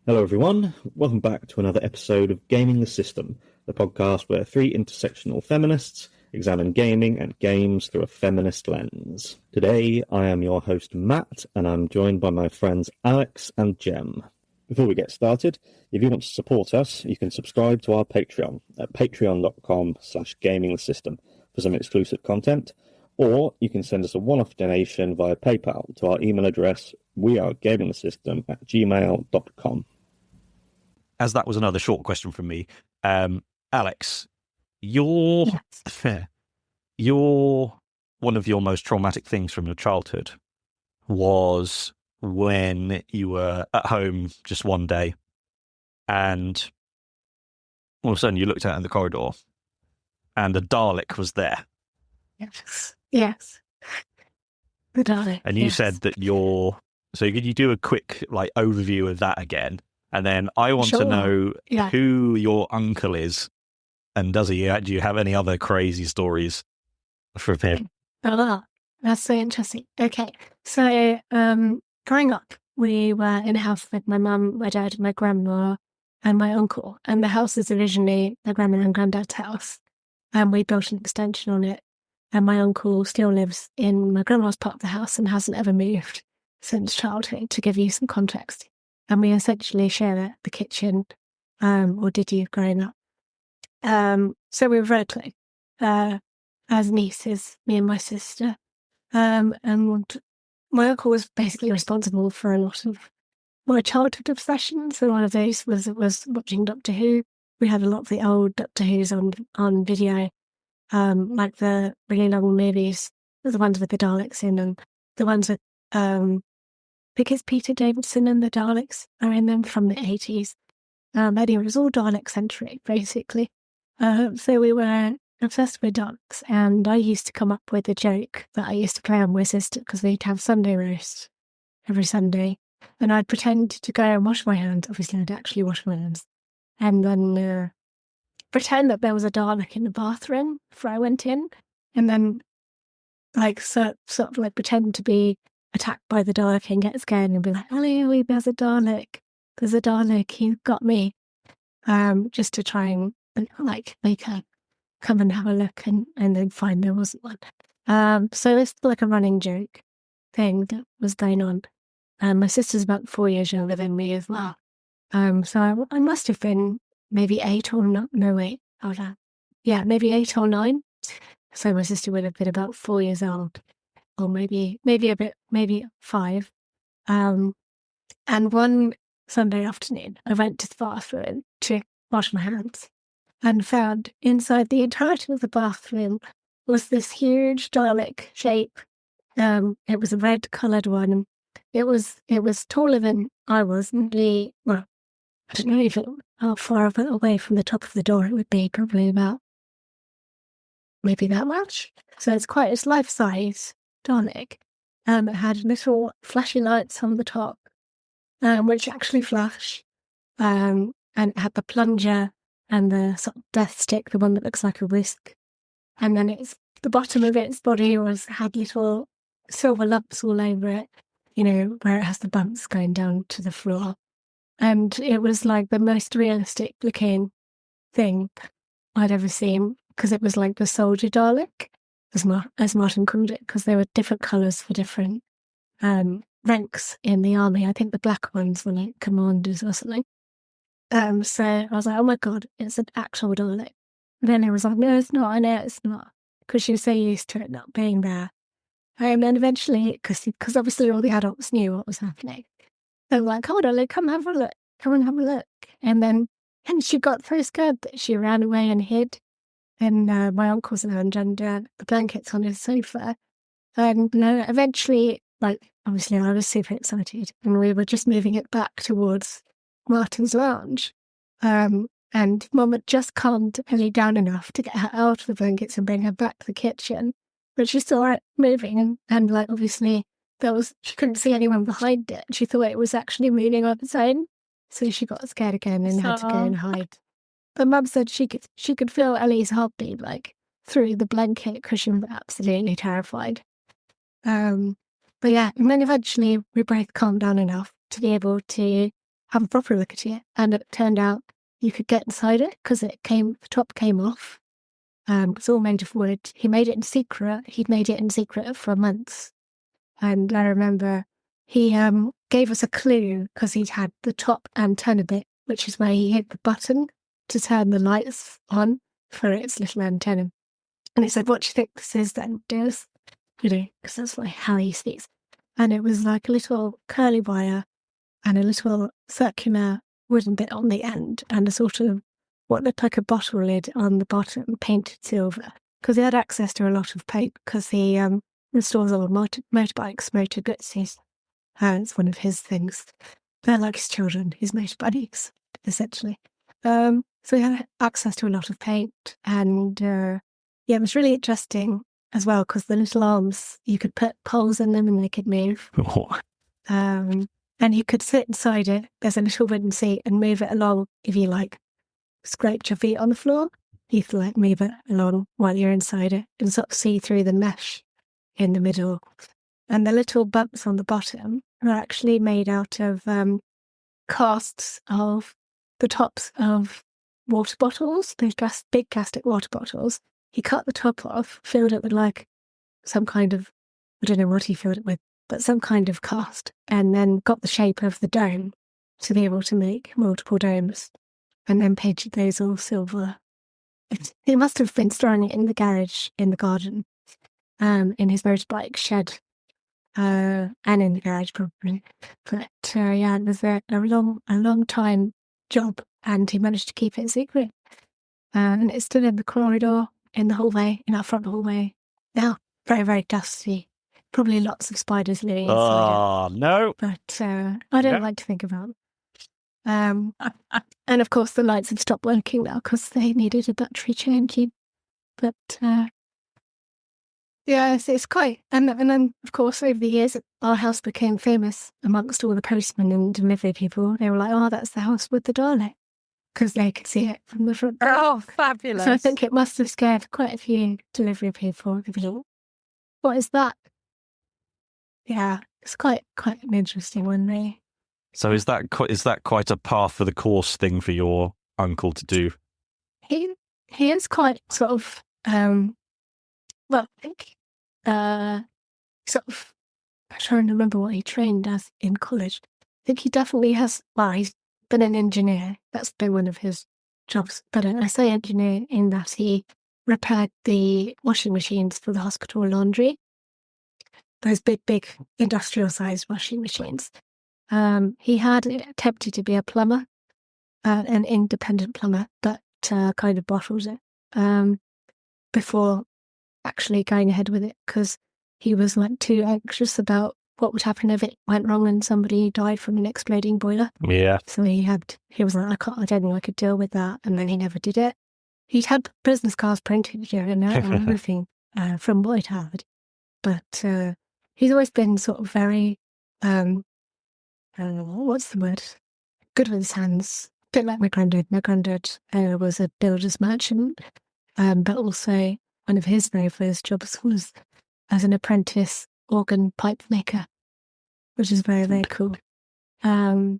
Hello, everyone. Welcome back to another episode of Gaming the System, the podcast where three intersectional feminists examine gaming and games through a feminist lens. Today, I am your host, Matt, and I'm joined by my friends Alex and Jem. Before we get started, if you want to support us, you can subscribe to our Patreon at patreon.com/gamingthesystem for some exclusive content, or you can send us a one-off donation via PayPal to our email address, wearegamingthesystem@gmail.com. As that was another short question from me, Alex, you're one of your most traumatic things from your childhood was when you were at home just one day and all of a sudden you looked out in the corridor and the Dalek was there. Yes. The Dalek. And you said that so could you do a quick overview of that again? And then I want to know who your uncle is, and do you have any other crazy stories from him? Oh, that's so interesting. Okay, so growing up, we were in a house with my mum, my dad, my grandma, and my uncle. And the house is originally my grandma and granddad's house, and we built an extension on it. And my uncle still lives in my grandma's part of the house and hasn't ever moved since childhood, to give you some context. And we essentially share the kitchen, or did you growing up? So we were very close, as nieces, me and my sister. And my uncle was basically responsible for a lot of my childhood obsessions. And one of those was watching Doctor Who. We had a lot of the old Doctor Who's on video, like the really long movies, the ones with the Daleks in them, the ones with because Peter Davidson and the Daleks are in them from the 80s. Anyway, it was all Dalek-centric, basically. So we were obsessed with Daleks, and I used to come up with a joke that I used to play on my sister, because we'd have Sunday roast every Sunday, and I'd pretend to go and wash my hands. Obviously, I'd actually wash my hands. And then pretend that there was a Dalek in the bathroom before I went in, and then sort of pretend to be attacked by the Dalek and get scared and be like, "Hello, there's a Dalek. There's a Dalek. He's got me." Just to try and make her come and have a look, and then find there wasn't one. So it's like a running joke thing that was going on. My sister's about 4 years younger than me as well. So I must have been maybe 8 or not. No, wait. Hold on. Yeah, maybe 8 or 9. So my sister would have been about 4 years old. Or maybe 5. And one Sunday afternoon, I went to the bathroom to wash my hands and found inside the entirety of the bathroom was this huge Dalek shape. It was a red-coloured one. It was taller than I was. I don't know even how far away from the top of the door it would be. Probably about maybe that much. So it's life-size Dalek. It had little flashy lights on the top, which actually flash. And it had the plunger and the sort of death stick, the one that looks like a whisk. And then the bottom of its body had little silver lumps all over it, where it has the bumps going down to the floor. And it was like the most realistic looking thing I'd ever seen, because it was like the soldier Dalek, as Martin called it, because there were different colours for different ranks in the army. I think the black ones were like commanders or something. So I was like, oh my God, it's an actual Dalek. And then it was like, no, it's not. I know it's not, because she was so used to it not being there. And then eventually, because obviously all the adults knew what was happening, they were like, "Oh, Dalek, come have a look. Come and have a look." And she got so scared that she ran away and hid in my uncle's lounge under the blankets on his sofa. And eventually, obviously I was super excited, and we were just moving it back towards Martin's lounge. And Mum had just calmed Ellie down enough to get her out of the blankets and bring her back to the kitchen. But she saw it moving, and obviously she couldn't see anyone behind it. She thought it was actually moving on its own. So she got scared again and had to go and hide. But Mum said she could feel Ellie's heartbeat through the blanket, because she was absolutely terrified. But yeah, and then eventually we both calmed down enough to be able to have a proper look at it. And it turned out you could get inside it because the top came off. It's all made of wood. He made it in secret. He'd made it in secret for months. And I remember he gave us a clue because he'd had the top antenna bit, which is where he hit the button to turn the lights on for its little antenna. And he said, "What do you think this is then, dears?" Because that's like how he speaks. And it was like a little curly wire and a little circular wooden bit on the end and a sort of what looked like a bottle lid on the bottom, painted silver. Because he had access to a lot of paint because he restores all motorbikes, motor goods. It's one of his things. They're like his children, his motorbikes, essentially. So he had access to a lot of paint. And it was really interesting as well because the little arms, you could put poles in them and they could move. And you could sit inside it. There's a little wooden seat and move it along if you like scraped your feet on the floor. You could like move it along while you're inside it and sort of see through the mesh in the middle. And the little bumps on the bottom are actually made out of casts of the tops of water bottles, those big plastic water bottles. He cut the top off, filled it with like some kind of, I don't know what he filled it with, but some kind of cast, and then got the shape of the dome to be able to make multiple domes, and then painted those all silver. He must have been storing it in the garage in the garden, in his motorbike shed, and in the garage probably. But it was a long time job, and he managed to keep it secret. And it's still in the corridor, in the hallway, in our front hallway. Now, very, very dusty. Probably lots of spiders living inside it. Oh, no. But I don't like to think about them. And of course, the lights have stopped working now because they needed a battery changing. But it's quite. And then, of course, over the years, our house became famous amongst all the postmen and delivery people. They were like, "Oh, that's the house with the Dalek," because they could see it from the front door. Oh, fabulous. So I think it must have scared quite a few delivery people. What is that? Yeah, it's quite an interesting one, really. So is that quite a par for the course thing for your uncle to do? He is quite sort of I think sort of, I'm trying to remember what he trained as in college. I think he definitely has. Well, he's been an engineer. That's been one of his jobs. But I say engineer in that he repaired the washing machines for the hospital laundry. Those big industrial-sized washing machines. He had attempted to be a plumber, an independent plumber, but kind of bottled it before actually going ahead with it because he was like too anxious about what would happen if it went wrong and somebody died from an exploding boiler. Yeah. So he was like, I don't think I could deal with that, and then he never did it. He'd had business cards printed here and there and everything from what he'd had, but he's always been sort of very, what's the word? Good with his hands. A bit like my granddad. My granddad was a builder's merchant, but also one of his very first jobs was as an apprentice organ pipe maker, which is very, very cool. So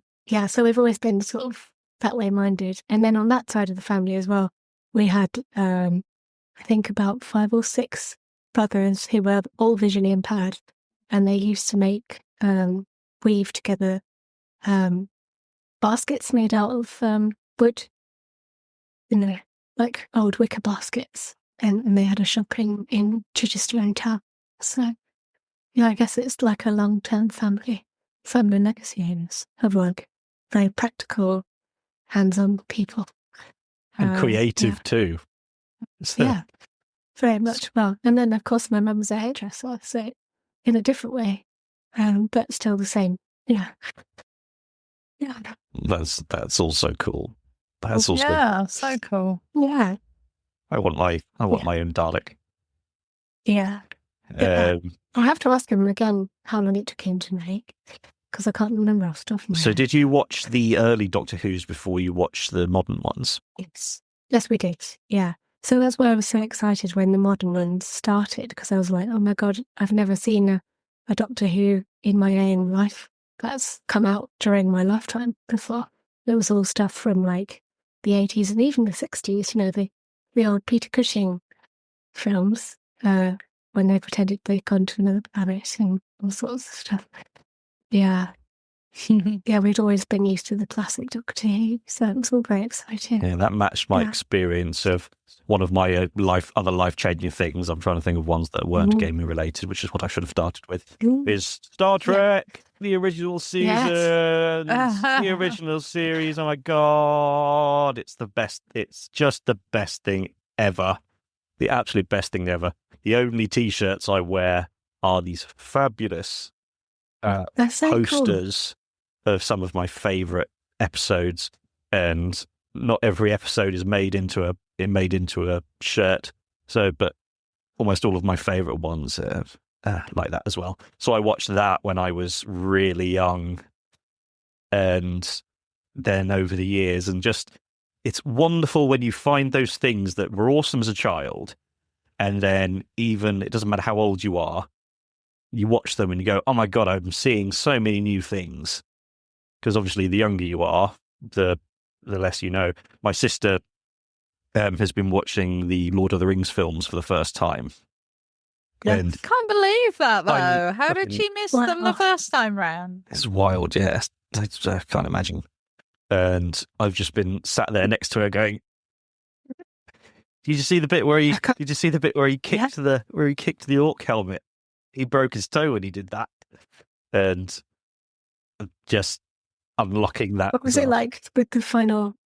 we've always been sort of that way minded. And then on that side of the family as well, we had, I think, about 5 or 6 brothers who were all visually impaired, and they used to weave together baskets made out of wood, like old wicker baskets, and they had a shop in Chichester and Town. So, I guess it's like a long-term family legacy of like very practical, hands-on people. And creative too. So. Yeah, very much. Well, and then of course my mum was a hairdresser, so in a different way, but still the same. Yeah. That's also cool. That's also so cool. Yeah. I want my own Dalek. Yeah. I'll have to ask him again how long it took him to make, because I can't remember off the top of my So head. did you watch the early Doctor Who's before you watched the modern ones? Yes, we did. Yeah. So that's why I was so excited when the modern ones started, because I was like, oh my God, I've never seen a Doctor Who in my own life. that's come out during my lifetime before. It was all stuff from like the 80s and even the 60s, you know, the old Peter Cushing films, when they pretended they'd gone to another planet and all sorts of stuff. Yeah. Yeah, we'd always been used to the classic Doctor Who, so it was all very exciting. Yeah, that matched my experience of one of my other life-changing things. I'm trying to think of ones that weren't gaming related, which is what I should have started with, is Star Trek, the original season, the original series. Oh my God, it's the best. It's just the best thing ever. The absolute best thing ever. The only T-shirts I wear are these fabulous posters of some of my favourite episodes, and not every episode is made into a shirt. So, but almost all of my favourite ones are like that as well. So I watched that when I was really young, and then over the years, and just it's wonderful when you find those things that were awesome as a child, and then even it doesn't matter how old you are, you watch them and you go, "Oh my God, I'm seeing so many new things." Because obviously, the younger you are, the less you know. My sister has been watching the Lord of the Rings films for the first time. And I can't believe that, though. How did she miss them the first time round? It's wild, yeah. I can't imagine. And I've just been sat there next to her going, "Did you see the bit where he kicked the orc helmet? He broke his toe when he did that." And just unlocking that. What was it like with the final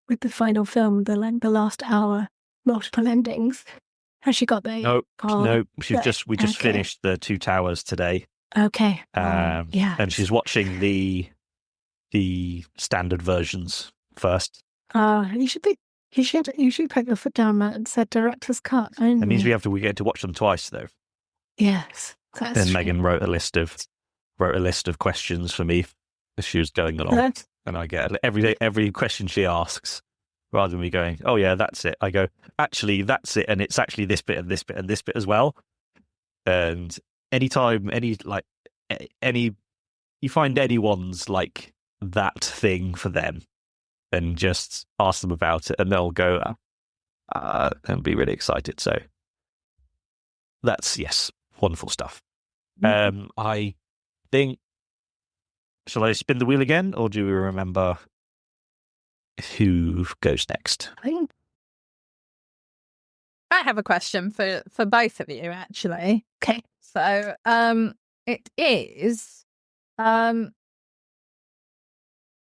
film, the last hour, multiple endings? Has she got the? No. We just finished the Two Towers today. Okay. Yeah. And she's watching the standard versions first. You should put your foot down, Matt, and said director's cut. That means we get to watch them twice, though. Yes, that's and true. Megan wrote a list of questions for me as she was going along, and I get every question she asks, rather than me going, "Oh yeah, that's it," I go, "Actually, that's it, and it's actually this bit and this bit and this bit as well." And anytime you find anyone's like that thing for them, and just ask them about it, and they'll go and be really excited. So that's wonderful stuff. I think. Shall I spin the wheel again, or do we remember who goes next? I have a question for both of you, actually. Okay. So, it is, other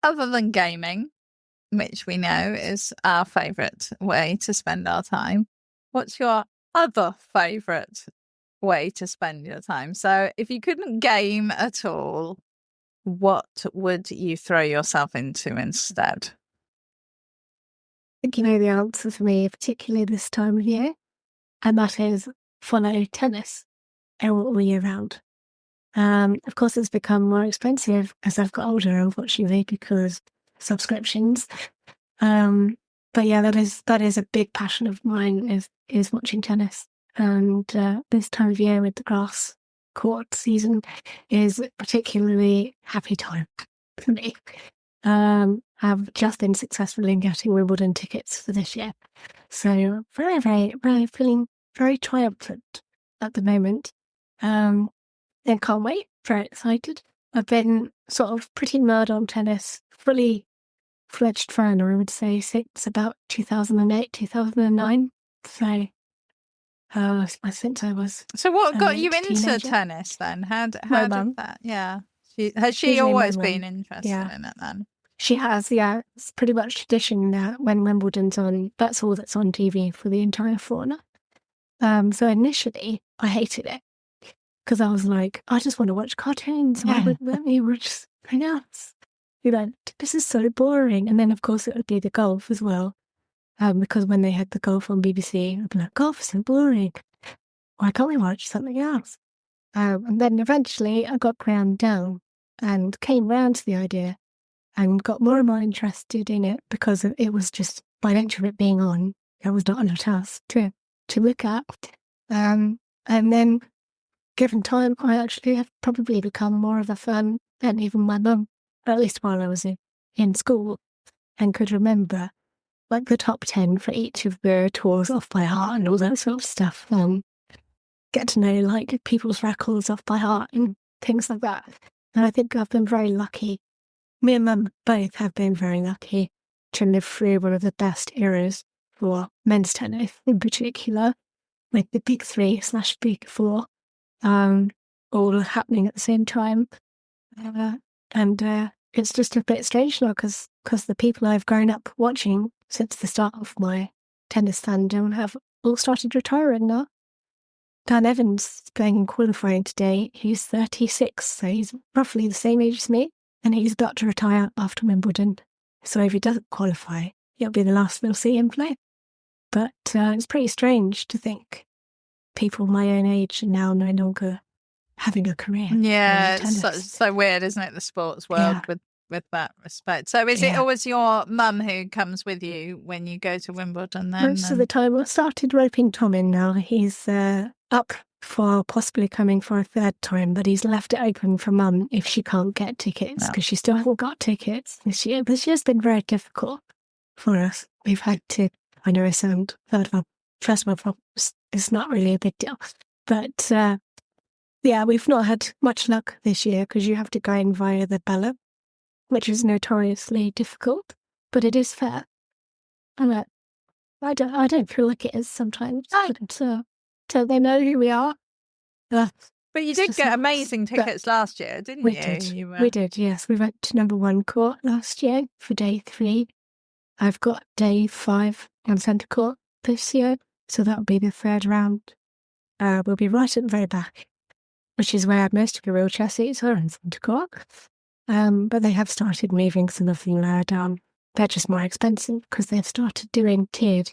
than gaming, which we know is our favourite way to spend our time, what's your other favourite way to spend your time? So, if you couldn't game at all, what would you throw yourself into instead? I think you know the answer for me, particularly this time of year, and that is follow tennis all year round. Of course, it's become more expensive as I've got older, unfortunately, because subscriptions. But yeah, that is a big passion of mine is watching tennis, and this time of year with the grass court season is particularly happy time for me. I've just been successful in getting Wimbledon tickets for this year, so very, very, very feeling very triumphant at the moment. And can't wait. Very excited. I've been sort of pretty mad on tennis, fully fledged fan, I would say, since about 2008, 2009. So. Since I was. So, what got you into teenager. tennis then? How did Mum. that? Yeah, has she Usually always my been mum. interested Yeah. in it then? She has, yeah. It's pretty much tradition that when Wimbledon's on, that's all that's on TV for the entire fortnight. So initially, I hated it because I was like, I just want to watch cartoons. Why would let me watch something else? You know, this is so boring. And then, of course, it would be the golf as well. Because when they had the golf on BBC, I'd be like, golf is so boring. Why can't we watch something else? And then eventually I got ground down and came round to the idea and got more and more interested in it because it was just, by nature of it being on, there was not enough else to look at. And then, given time, I actually have probably become more of a fan and even my mum, at least while I was in school, and could remember like the top 10 for each of the tours off by heart and all that sort of stuff. Get to know like people's records off by heart and things like that. And I think I've been very lucky. Me and Mum both have been very lucky to live through one of the best eras for men's tennis in particular, with the big three / big four, all happening at the same time. And it's just a bit strange now because the people I've grown up watching since the start of my tennis fandom have all started retiring now. Dan Evans is playing in qualifying today. He's 36, so he's roughly the same age as me, and he's about to retire after Wimbledon. So if he doesn't qualify, it'll be the last we'll see him play. But it's pretty strange to think people my own age are now no longer having a career. Yeah, it's so weird, isn't it? The sports world with that respect. So is it always your mum who comes with you when you go to Wimbledon then? Most of the time. I started roping Tom in now. He's up for possibly coming for a third time, but he's left it open for Mum if she can't get tickets, because she still hasn't got tickets this year. This year's been very difficult for us. We've had to, I know I sound third world, first world problems. It's not really a big deal. But we've not had much luck this year because you have to go in via the ballot, which is notoriously difficult, but it is fair. And I don't feel like it is sometimes. So they know who we are. But you did get amazing tickets last year, didn't you? We did, yes. We went to number 1 court last year for day 3. I've got day 5 on centre court this year, so that'll be the 3rd round. We'll be right at the very back, which is where most of the wheelchair seats are in centre court. But they have started moving some of them lower down. They're just more expensive because they've started doing tiered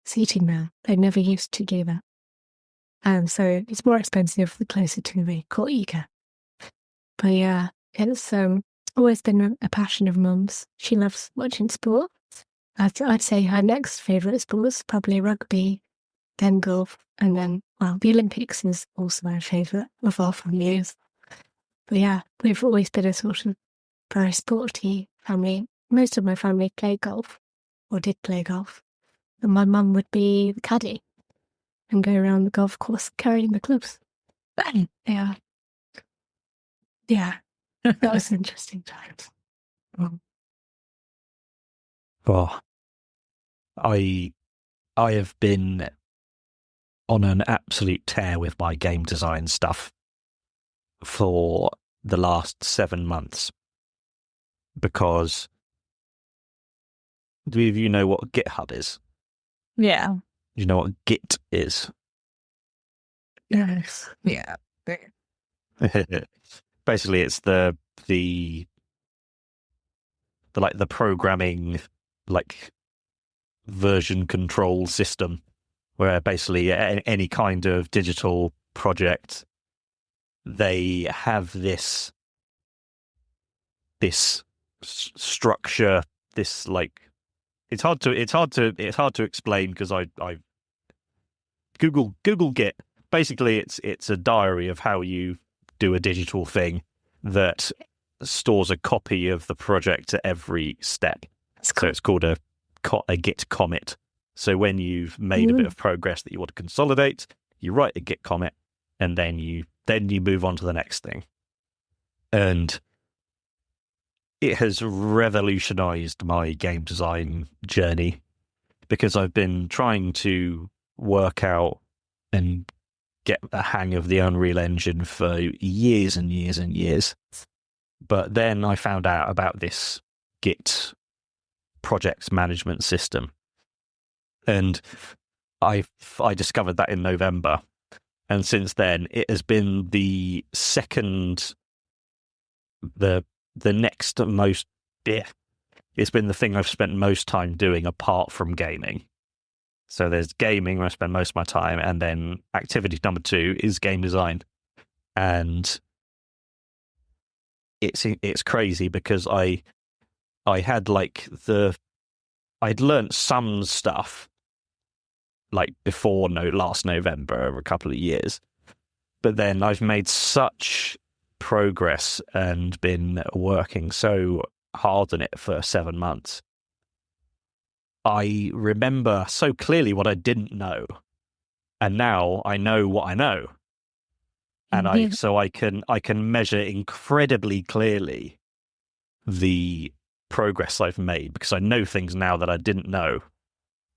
seating now. They never used to do that. So it's more expensive the closer to the court you get. But yeah, it's always been a passion of Mum's. She loves watching sport. I'd say her next favourite sport is probably rugby, then golf, and then, the Olympics is also our favourite of our families. But yeah, we've always been a sort of very sporty family. Most of my family play golf, or did play golf. And my mum would be the caddy and go around the golf course carrying the clubs. Yeah. That was interesting times. Oh, I have been on an absolute tear with my game design stuff for the last 7 months, because do you know what GitHub is? Yeah. Do you know what Git is? Yes. Yeah. Basically, it's the programming version control system, where basically any kind of digital project, they have this structure, this it's hard to explain because I Google Git. Basically, it's a diary of how you do a digital thing that stores a copy of the project at every step. So it's called a Git commit. So when you've made a bit of progress that you want to consolidate, you write a Git commit, and then you move on to the next thing. And it has revolutionized my game design journey, because I've been trying to work out and get the hang of the Unreal Engine for years and years and years. But then I found out about this Git project management system, and I discovered that in November. And since then, it has been the next most, it's been the thing I've spent most time doing apart from gaming. So there's gaming where I spend most of my time, and then activity number 2 is game design. And it's crazy because I had I'd learnt some stuff before last November, over a couple of years, but then I've made such progress and been working so hard on it for 7 months, I remember so clearly what I didn't know, and now I know what I know, and I can measure incredibly clearly the progress I've made, because I know things now that I didn't know,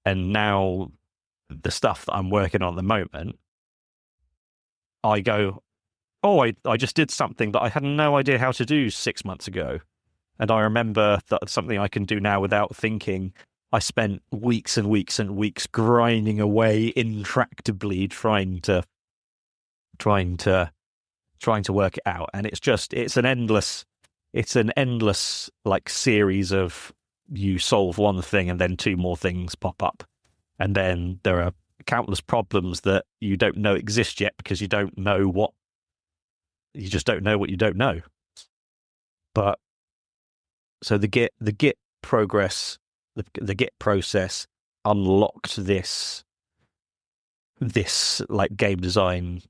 and now the stuff that I'm working on at the moment, I go, oh, I just did something that I had no idea how to do 6 months ago. And I remember that's something I can do now without thinking. I spent weeks and weeks and weeks grinding away intractably trying to work it out. And it's an endless like series of, you solve one thing and then 2 more things pop up. And then there are countless problems that you don't know exist yet, because you just don't know what you don't know. But so the Git progress, the Git process unlocked this like game design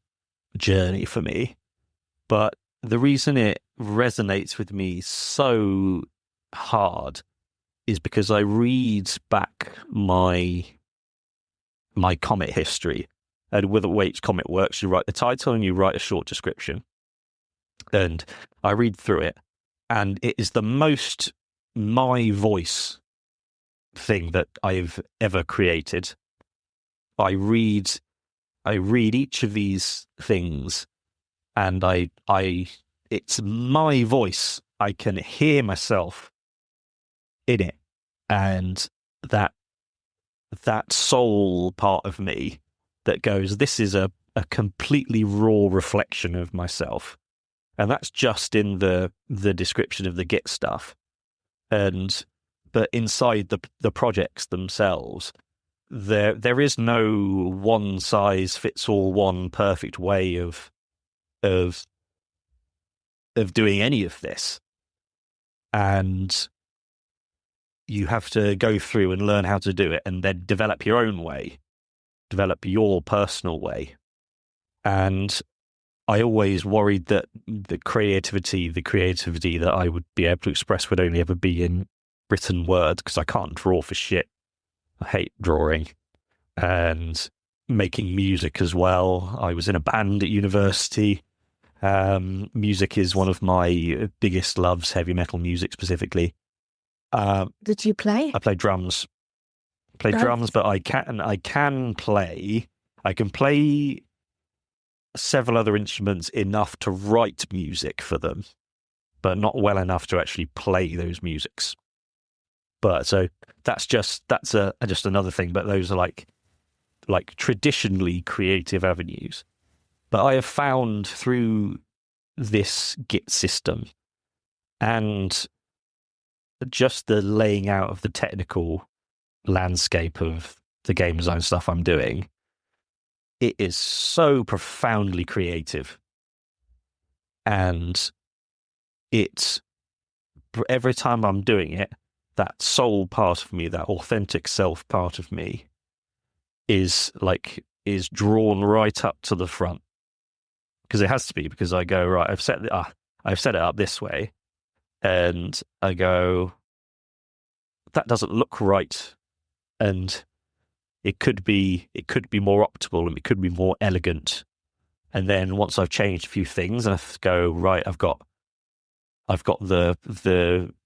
journey for me. But the reason it resonates with me so hard is because I read back my commit history, and with the way each commit works, you write the title and you write a short description, and I read through it, and it is the most my voice thing that I've ever created. I read each of these things, and it's my voice. I can hear myself in it, and that soul part of me that goes, this is a completely raw reflection of myself. And that's just in the description of the Git stuff. But inside the projects themselves, there is no one size fits all, one perfect way of doing any of this. And you have to go through and learn how to do it, and then develop your own way, develop your personal way. And I always worried that the creativity that I would be able to express would only ever be in written word, because I can't draw for shit. I hate drawing. And making music as well. I was in a band at university. Music is one of my biggest loves, heavy metal music specifically. Did you play? I play drums. Drums, but I can play several other instruments enough to write music for them, but not well enough to actually play those musics. But so that's just another thing. But those are like traditionally creative avenues. But I have found through this Git system and just the laying out of the technical landscape of the game design stuff I'm doing, it is so profoundly creative. And it's, every time I'm doing it, that soul part of me, that authentic self part of me is drawn right up to the front. Because it has to be, because I go, right, I've set it up this way, and I go, that doesn't look right, and it could be more optimal, and it could be more elegant. And then once I've changed a few things, and I go, right, I've got the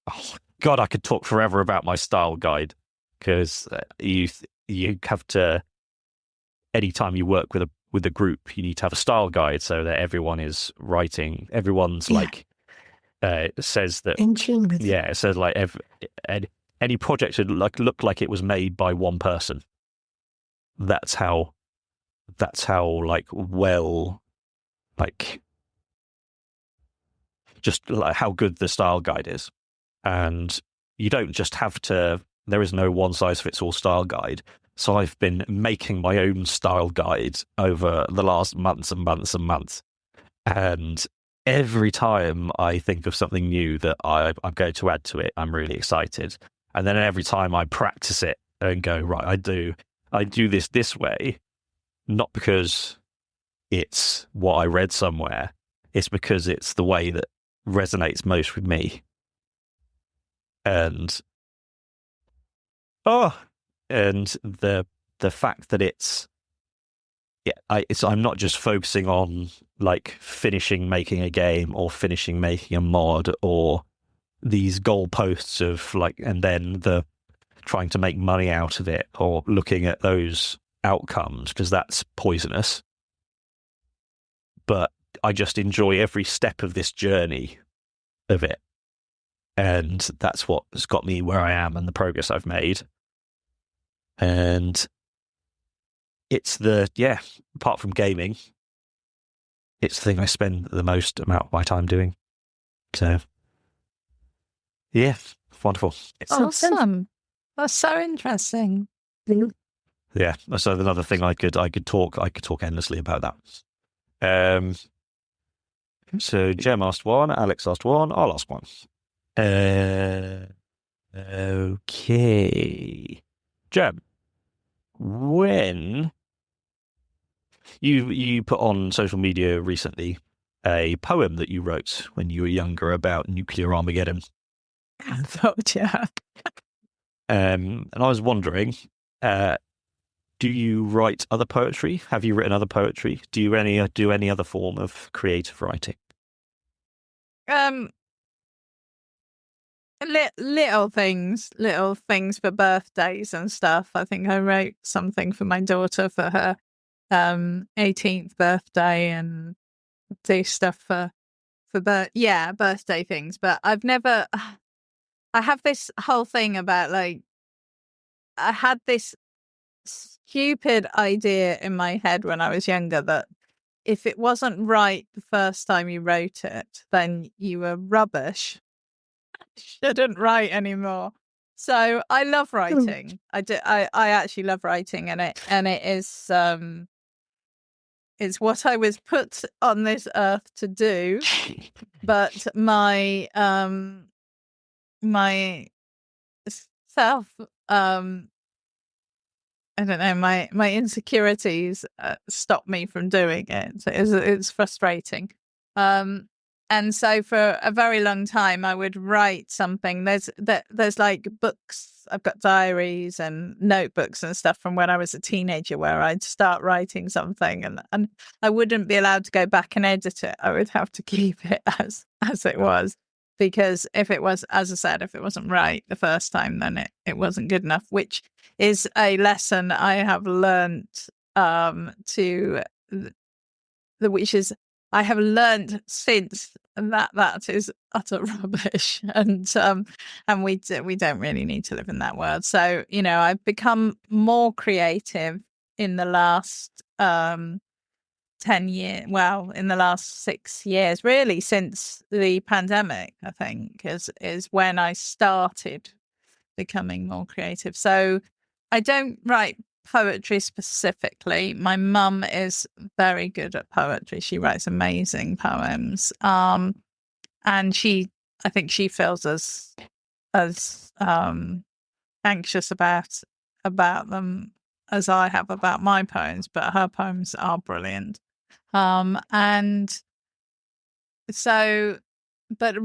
oh God, I could talk forever about my style guide, because you have to, anytime you work with a group, you need to have a style guide so that everyone is writing. Everyone's says that in tune with. Yeah, it says like any project should look like it was made by one person. That's how just like how good the style guide is. And you don't just have to. There is no one size fits all style guide. So I've been making my own style guide over the last months and months and months. And every time I think of something new that I'm going to add to it, I'm really excited. And then every time I practice it and go, right, I do this way, not because it's what I read somewhere, it's because it's the way that resonates most with me. And the fact that I'm not just focusing on like finishing making a game or finishing making a mod or these goalposts of like, and then the trying to make money out of it or looking at those outcomes, because that's poisonous. But I just enjoy every step of this journey of it. And that's what's got me where I am and the progress I've made. And it's apart from gaming, it's the thing I spend the most amount of my time doing. So, yeah, wonderful. It's Awesome. That's so interesting. Yeah, so another thing I could talk endlessly about that. So Jem asked one, Alex asked one, I'll ask one. Okay, Jem, when you put on social media recently a poem that you wrote when you were younger about nuclear Armageddon. I thought, yeah. And I was wondering, do you write other poetry? Have you written other poetry? Do you do any other form of creative writing? Little things for birthdays and stuff. I think I wrote something for my daughter for her 18th birthday, and do stuff for birthday things. But I've never. I have this whole thing about like I had this stupid idea in my head when I was younger that if it wasn't right the first time you wrote it, then you were rubbish. Shouldn't write anymore. So I love writing. I actually love writing, and it is it's what I was put on this earth to do. But my self I don't know, my insecurities stop me from doing it. So it's frustrating. And so for a very long time, I would write something. There's like books. I've got diaries and notebooks and stuff from when I was a teenager where I'd start writing something and I wouldn't be allowed to go back and edit it. I would have to keep it as it was. Because if it was, as I said, if it wasn't right the first time, then it wasn't good enough, which is a lesson I have learnt which is I have learned since that is utter rubbish, and we don't really need to live in that world. So I've become more creative in the last 10 years, well, in the last 6 years, really, since the pandemic, I think, is when I started becoming more creative. So I don't write poetry specifically. My mum is very good at poetry. She writes amazing poems. And I think she feels as anxious about them as I have about my poems, but her poems are brilliant. And so, but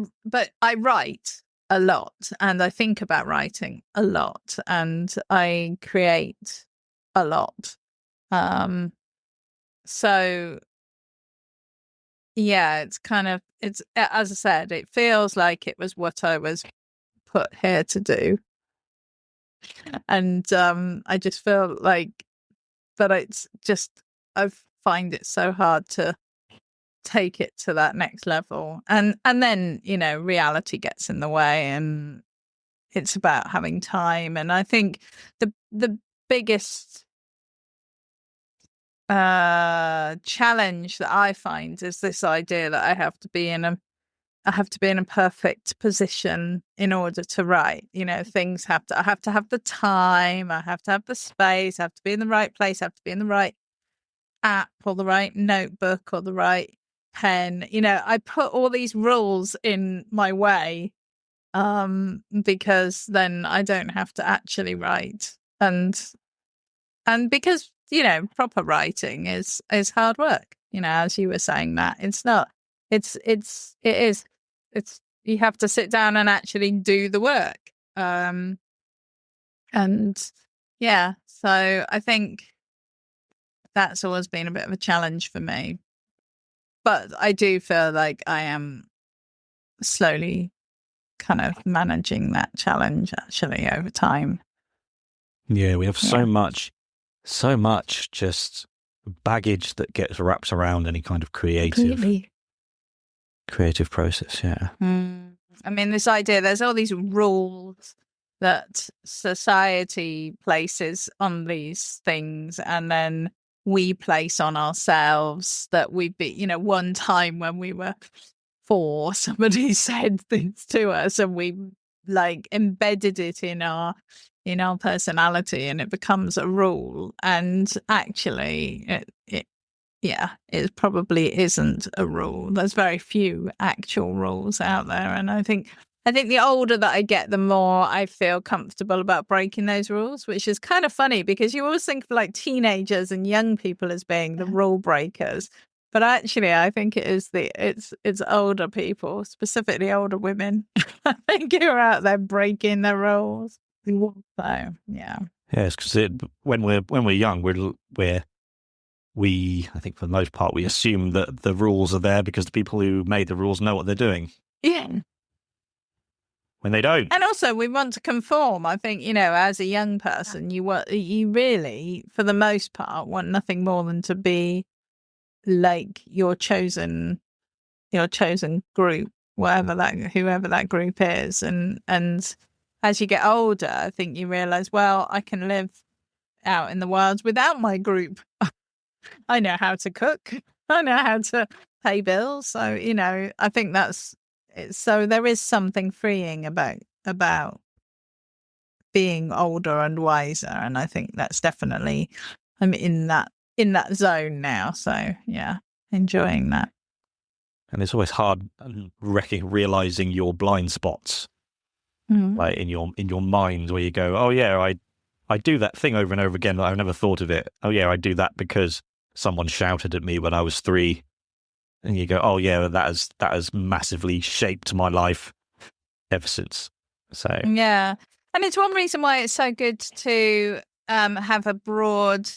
I write a lot, and I think about writing a lot, and I create a lot. So yeah, it's as I said, it feels like it was what I was put here to do. And I just feel like, but it's just, I find it so hard to take it to that next level. And then, reality gets in the way, and it's about having time. And I think the biggest challenge that I find is this idea that I have to be in a perfect position in order to write. I have to have the time, I have to have the space, I have to be in the right place, I have to be in the right app or the right notebook or the right pen. I put all these rules in my way because then I don't have to actually write. And because, proper writing is hard work, as you were saying, that it's not it's you have to sit down and actually do the work. And yeah, so I think that's always been a bit of a challenge for me. But I do feel like I am slowly kind of managing that challenge actually over time. Yeah, we have so much just baggage that gets wrapped around any kind of creative process. Yeah. I mean, this idea, there's all these rules that society places on these things, and then we place on ourselves that one time when we were 4, somebody said things to us and we like embedded it in our personality, and it becomes a rule. And actually it probably isn't a rule. There's very few actual rules out there, and I think the older that I get, the more I feel comfortable about breaking those rules, which is kind of funny because you always think of like teenagers and young people as being the rule breakers. But actually, I think it's older people, specifically older women, I think, who are out there breaking the rules. So, yeah. Yes, because when we're young, we I think for the most part we assume that the rules are there because the people who made the rules know what they're doing. Yeah. When they don't. And also we want to conform. I think, as a young person, you really, for the most part, want nothing more than to be like your chosen group, whoever that group is. And as you get older, I think you realize, well, I can live out in the wilds without my group. I know how to cook. I know how to pay bills. So, I think that's it. So there is something freeing about being older and wiser. And I think that's definitely, I'm in that zone now. So yeah, enjoying that. And it's always hard realizing your blind spots, like in your mind, where you go, oh yeah, I do that thing over and over again, but I've never thought of it. Oh yeah, I do that because someone shouted at me when I was 3, and you go, oh yeah, that has massively shaped my life ever since. So yeah, and it's one reason why it's so good to have a broad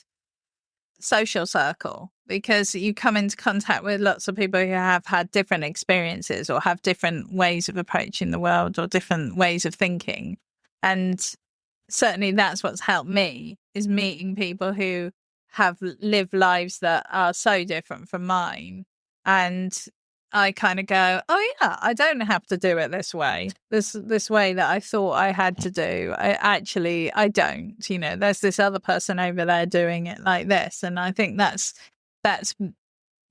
social circle, because you come into contact with lots of people who have had different experiences or have different ways of approaching the world or different ways of thinking. And certainly that's what's helped me, is meeting people who have lived lives that are so different from mine. And I kind of go, oh yeah, I don't have to do it this way. This way that I thought I had to do. I don't. There's this other person over there doing it like this, and I think that's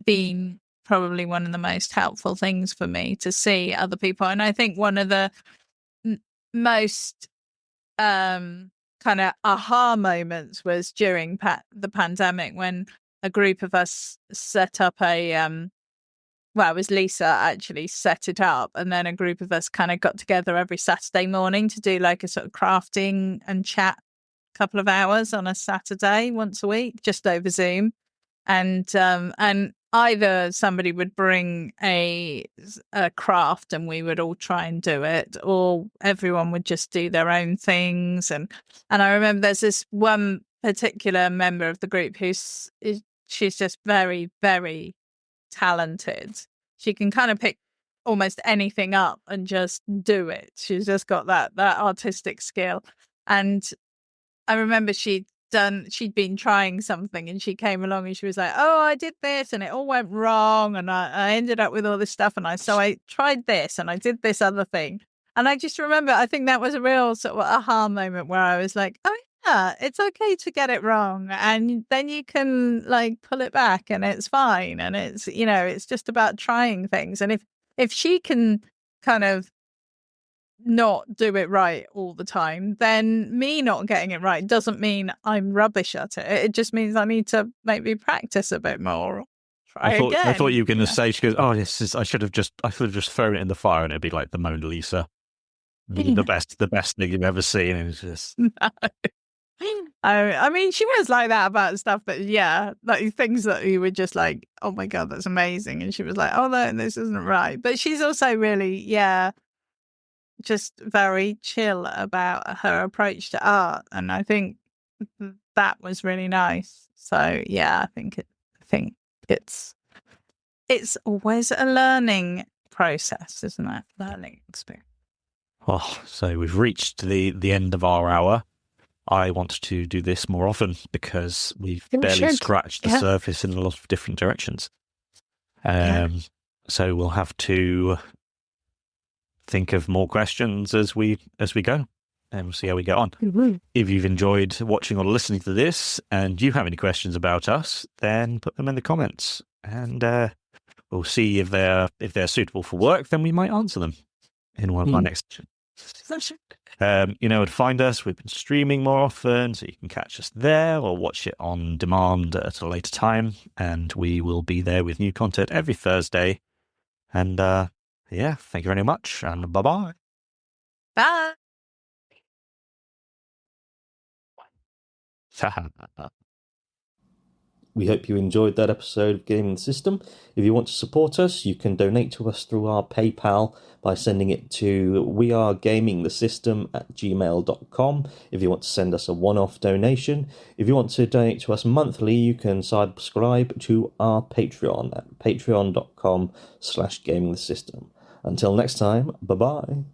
been probably one of the most helpful things for me, to see other people. And I think one of the most kind of aha moments was during the pandemic, when a group of us set up it was Lisa actually set it up, and then a group of us kind of got together every Saturday morning to do like a sort of crafting and chat a couple of hours on a Saturday once a week, just over Zoom. And either somebody would bring a craft and we would all try and do it, or everyone would just do their own things. And I remember there's this one particular member of the group she's just very, very talented. She can kind of pick almost anything up and just do it. She's just got that artistic skill. And I remember she'd been trying something, and she came along and she was like, oh, I did this and it all went wrong, and I ended up with all this stuff, and I tried this and I did this other thing. And I just remember, I think that was a real sort of aha moment where I was like, oh yeah, it's okay to get it wrong, and then you can like pull it back and it's fine. And it's, it's just about trying things. And if she can kind of not do it right all the time, then me not getting it right doesn't mean I'm rubbish at it. It just means I need to maybe practice a bit more. I thought you were going to say, she goes, oh, I should have just thrown it in the fire and it'd be like the Mona Lisa, the best thing you've ever seen. And it's just no. I mean, she was like that about stuff that, like things that you were just like, oh my God, that's amazing. And she was like, oh no, this isn't right. But she's also really, just very chill about her approach to art. And I think that was really nice. So yeah, I think it's always a learning process, isn't it? Learning experience. Well, so we've reached the end of our hour. I want to do this more often because we've barely scratched the surface in a lot of different directions. So we'll have to think of more questions as we go, and we'll see how we get on. Mm-hmm. If you've enjoyed watching or listening to this and you have any questions about us, then put them in the comments, and we'll see if they're suitable for work. Then we might answer them in one of our next sessions. You know where to find us. We've been streaming more often, so you can catch us there or watch it on demand at a later time. And we will be there with new content every Thursday. And thank you very much, and bye-bye. Bye. We hope you enjoyed that episode of Gaming the System. If you want to support us, you can donate to us through our PayPal by sending it to wearegamingthesystem@gmail.com if you want to send us a one-off donation. If you want to donate to us monthly, you can subscribe to our Patreon at patreon.com/gamingthesystem. Until next time, bye-bye.